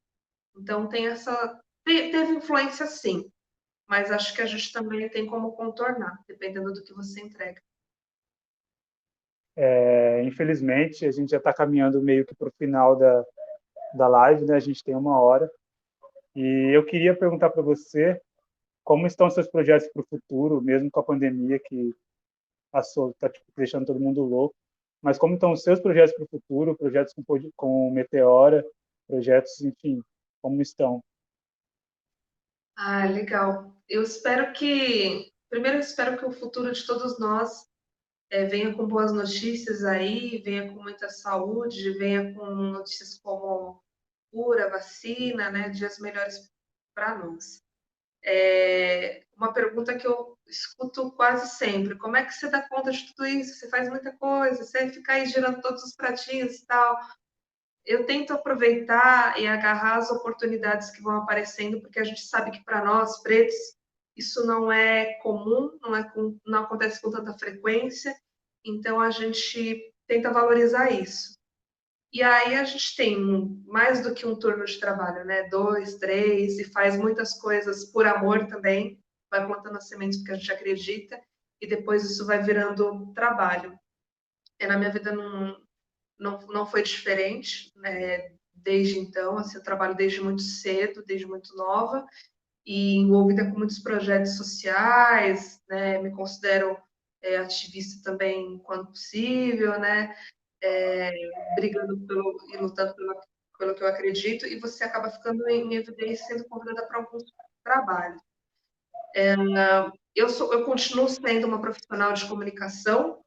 Então, teve influência, sim, mas acho que a gente também tem como contornar, dependendo do que você entrega. Infelizmente, a gente já está caminhando meio que para o final da live, né? A gente tem 1 hora. E eu queria perguntar para você como estão seus projetos para o futuro, mesmo com a pandemia que passou, está deixando todo mundo louco. Mas como estão os seus projetos para o futuro, projetos com Meteora, projetos, enfim, como estão? Ah, legal. Primeiro, eu espero que o futuro de todos nós venha com boas notícias aí, venha com muita saúde, venha com notícias como cura, vacina, né? Dias melhores para nós. Uma pergunta que eu escuto quase sempre: como é que você dá conta de tudo isso? Você faz muita coisa, você fica aí girando todos os pratinhos e tal. Eu tento aproveitar e agarrar as oportunidades que vão aparecendo, porque a gente sabe que para nós, pretos, isso não é comum, não acontece com tanta frequência, então a gente tenta valorizar isso. E aí a gente tem mais do que um turno de trabalho, né? 2, 3, e faz muitas coisas por amor também, vai plantando as sementes porque a gente acredita, e depois isso vai virando trabalho. Na minha vida não foi diferente, né? Desde então, assim, eu trabalho desde muito cedo, desde muito nova, e envolvida com muitos projetos sociais, né? Me considero ativista também quando possível, né? Brigando e lutando pelo que eu acredito, e você acaba ficando em evidência sendo convidada para alguns trabalhos. Eu continuo sendo uma profissional de comunicação,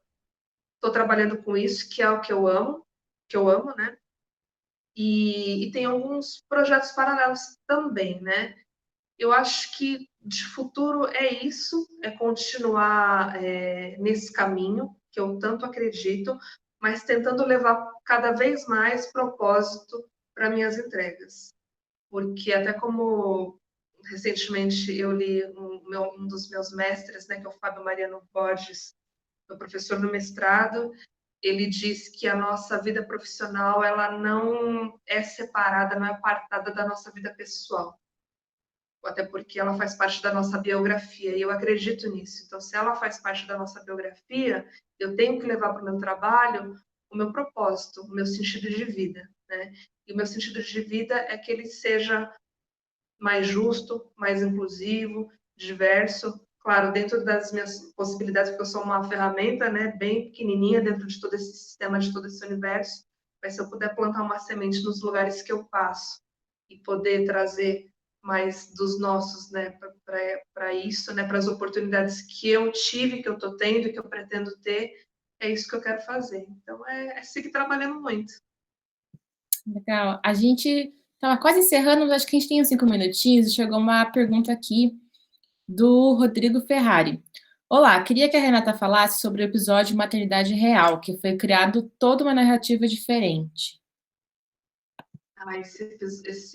estou trabalhando com isso, que é o que eu amo, né? E tem alguns projetos paralelos também, né? Eu acho que de futuro é isso, é continuar nesse caminho que eu tanto acredito, mas tentando levar cada vez mais propósito para minhas entregas. Porque até como recentemente eu li um dos meus mestres, né, que é o Fábio Mariano Borges, meu professor no mestrado, ele diz que a nossa vida profissional ela não é separada, não é apartada da nossa vida pessoal. Até porque ela faz parte da nossa biografia, e eu acredito nisso. Então, se ela faz parte da nossa biografia, eu tenho que levar para o meu trabalho o meu propósito, o meu sentido de vida, né? E o meu sentido de vida é que ele seja mais justo, mais inclusivo, diverso, claro, dentro das minhas possibilidades, porque eu sou uma ferramenta, né, bem pequenininha dentro de todo esse sistema, de todo esse universo, mas se eu puder plantar uma semente nos lugares que eu passo e poder trazer mais dos nossos, né, para isso, né, para as oportunidades que eu tive, que eu estou tendo e que eu pretendo ter, é isso que eu quero fazer. Então, é seguir trabalhando muito. Legal. A gente estava quase encerrando, mas acho que a gente tem uns 5 minutinhos. Chegou uma pergunta aqui do Rodrigo Ferrari. Olá, queria que a Renata falasse sobre o episódio Maternidade Real, que foi criado toda uma narrativa diferente.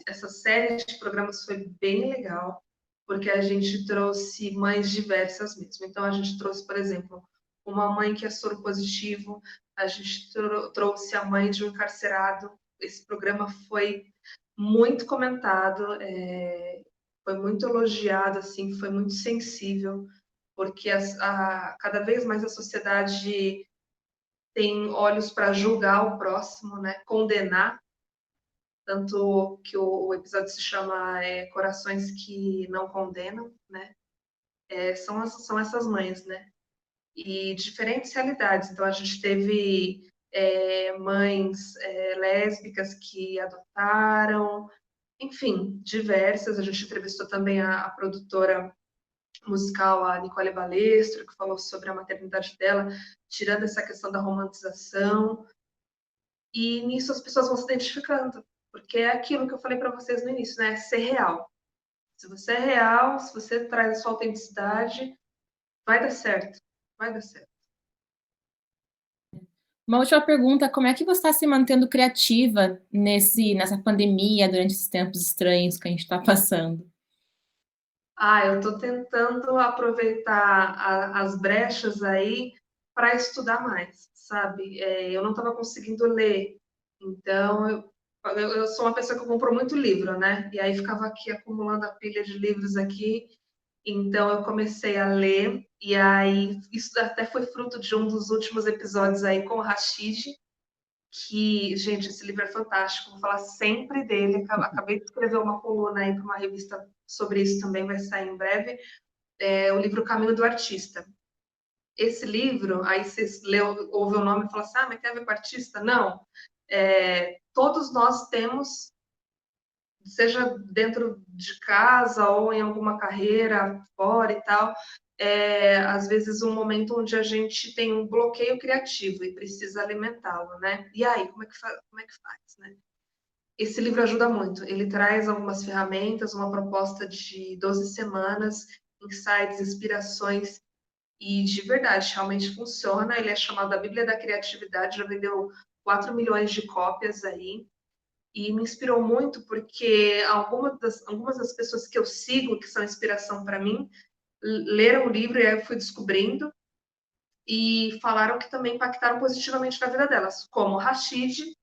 Essa série de programas foi bem legal, porque a gente trouxe mães diversas mesmo. Então, a gente trouxe, por exemplo, uma mãe que é soro positivo, a gente trouxe a mãe de um encarcerado. Esse programa foi muito comentado, foi muito elogiado, assim, foi muito sensível, porque cada vez mais a sociedade tem olhos para julgar o próximo, né? Condenar, tanto que o episódio se chama Corações que Não Condenam, né? São essas mães, né? E diferentes realidades. Então, a gente teve mães lésbicas que adotaram, enfim, diversas. A gente entrevistou também a produtora musical, a Nicole Balestro, que falou sobre a maternidade dela, tirando essa questão da romantização. E nisso as pessoas vão se identificando, porque é aquilo que eu falei para vocês no início, né? Ser real. Se você é real, se você traz a sua autenticidade, vai dar certo. Vai dar certo. Uma última pergunta, como é que você está se mantendo criativa nessa pandemia, durante esses tempos estranhos que a gente está passando? Eu estou tentando aproveitar as brechas aí para estudar mais, sabe? Eu não estava conseguindo ler, então eu sou uma pessoa que comprou muito livro, né? E aí ficava aqui acumulando a pilha de livros aqui. Então eu comecei a ler, e aí isso até foi fruto de um dos últimos episódios aí com o Rashid, que, gente, esse livro é fantástico, vou falar sempre dele. Acabei de escrever uma coluna aí para uma revista sobre isso também, vai sair em breve. É o livro Caminho do Artista. Esse livro, aí vocês ouvem o nome e falam assim, mas tem a ver com artista? Não. Todos nós temos, seja dentro de casa ou em alguma carreira fora e tal, às vezes um momento onde a gente tem um bloqueio criativo e precisa alimentá-lo, né? E aí, como é que faz, né? Esse livro ajuda muito. Ele traz algumas ferramentas, uma proposta de 12 semanas, insights, inspirações, e de verdade, realmente funciona. Ele é chamado a Bíblia da Criatividade, já vendeu 4 milhões de cópias aí, e me inspirou muito porque algumas das pessoas que eu sigo, que são inspiração para mim, leram o livro e aí eu fui descobrindo e falaram que também impactaram positivamente na vida delas, como Rashid,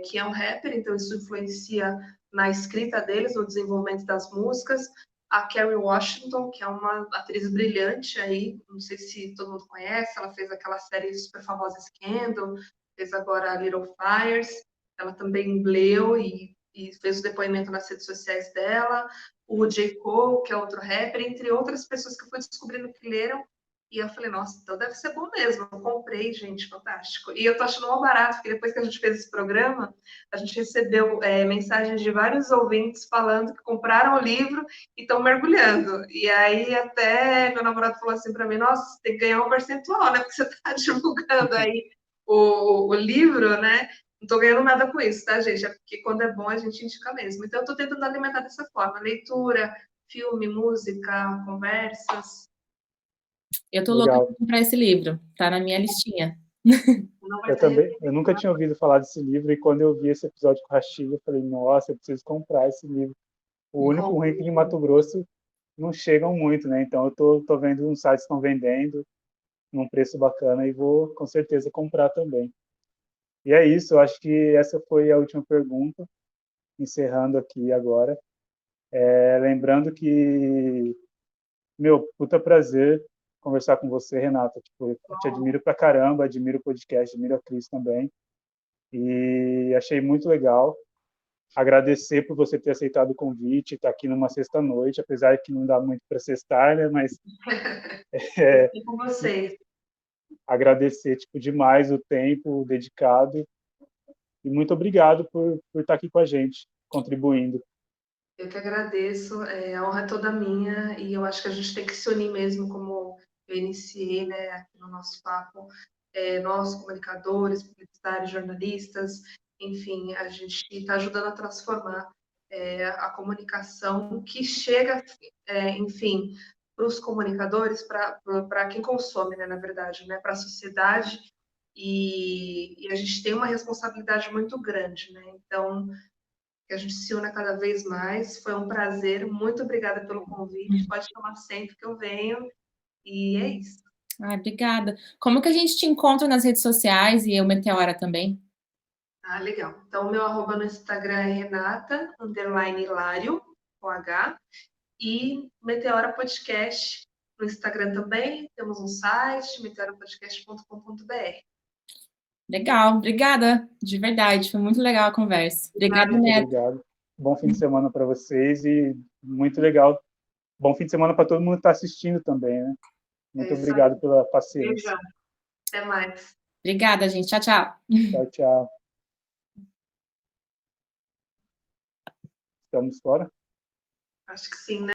que é um rapper, então isso influencia na escrita deles, no desenvolvimento das músicas. A Kerry Washington, que é uma atriz brilhante aí, não sei se todo mundo conhece, ela fez aquela série super famosa Scandal, fez agora Little Fires, ela também leu e fez o depoimento nas redes sociais dela. O J. Cole, que é outro rapper, entre outras pessoas que eu fui descobrindo que leram. E eu falei, nossa, então deve ser bom mesmo. Eu comprei, gente, fantástico. E eu tô achando mal barato, porque depois que a gente fez esse programa, a gente recebeu mensagens de vários ouvintes falando que compraram o livro e estão mergulhando. E aí até meu namorado falou assim para mim, nossa, tem que ganhar um percentual, né? Porque você tá divulgando aí o livro, né? Não tô ganhando nada com isso, tá, gente? É porque quando é bom a gente indica mesmo. Então eu tô tentando alimentar dessa forma. Leitura, filme, música, conversas. Eu tô louca para comprar esse livro, tá na minha listinha. Eu também, eu nunca tinha ouvido falar desse livro, e quando eu vi esse episódio com o Rashid, eu falei, nossa, eu preciso comprar esse livro. O único ruim é que de Mato Grosso não chegam muito, né? Então eu tô vendo uns sites que estão vendendo num preço bacana e vou com certeza comprar também. E é isso, eu acho que essa foi a última pergunta, encerrando aqui agora. Lembrando que, meu, puta prazer conversar com você, Renata. Tipo, eu te admiro pra caramba, admiro o podcast, admiro a Cris também. E achei muito legal. Agradecer por você ter aceitado o convite, estar aqui numa sexta-noite, apesar que não dá muito para sextar, né? Mas E com vocês. agradecer tipo, demais o tempo dedicado e muito obrigado por estar aqui com a gente, contribuindo. Eu que agradeço, a honra é toda minha e eu acho que a gente tem que se unir mesmo, como eu iniciei, né, aqui no nosso papo, nós, comunicadores, publicitários, jornalistas, enfim, a gente está ajudando a transformar a comunicação que chega, enfim, para os comunicadores, para quem consome, né, na verdade, né, para a sociedade, e a gente tem uma responsabilidade muito grande, né, então que a gente se una cada vez mais. Foi um prazer, muito obrigada pelo convite. Pode chamar sempre que eu venho. E é isso. Ai, obrigada. Como que a gente te encontra nas redes sociais e eu, Meteora, também? Ah, legal. Então, o meu arroba no Instagram é Renata, _Hilário, com H. E Meteora Podcast no Instagram também. Temos um site, meteorapodcast.com.br. Legal, obrigada, de verdade, foi muito legal a conversa. Obrigada, Muito Neto. obrigado. Bom fim de semana para vocês e muito legal. Bom fim de semana para todo mundo que está assistindo também, né? Muito obrigado pela paciência. Beijão. Até mais. Obrigada, gente. Tchau, tchau. Tchau, tchau. Estamos fora? Acho que sim, né?